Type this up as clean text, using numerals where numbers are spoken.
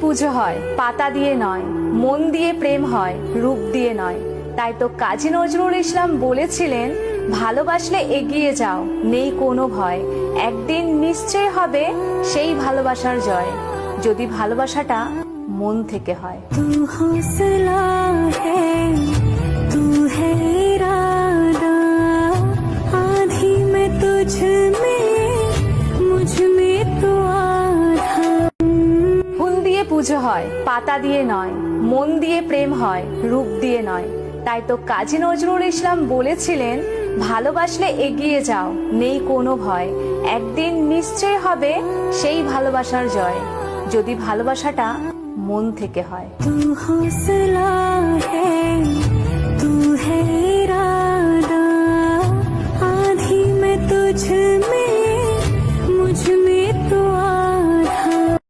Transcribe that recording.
পুজো হয়, পাতা দিয়ে নয়। মন দিয়ে প্রেম হয়, রূপ দিয়ে নয়। তাই তো কাজী নজরুল ইসলাম বলেছিলেন, ভালোবাসলে এগিয়ে যাও, নেই কোনো ভয়। একদিন নিশ্চয় হবে সেই ভালোবাসার জয়, যদি ভালোবাসাটা মন থেকে হয়। तू हौसला है, तू है इरादा, आधी मैं तुझ में, मुझ में तू आधा। ফুল দিয়ে পুজো হয়, পাতা দিয়ে নয়। মন দিয়ে প্রেম হয়, রূপ দিয়ে নয়। তাই তো কাজী নজরুল ইসলাম বলেছিলেন, ভালোবাসলে এগিয়ে যাও, নেই কোনো ভয়। একদিন নিশ্চয় হবে সেই ভালোবাসার জয়, যদি ভালোবাসাটা মন থেকে হয়। तू हौसला है, तू है इरादा, आधी मैं तुझ में,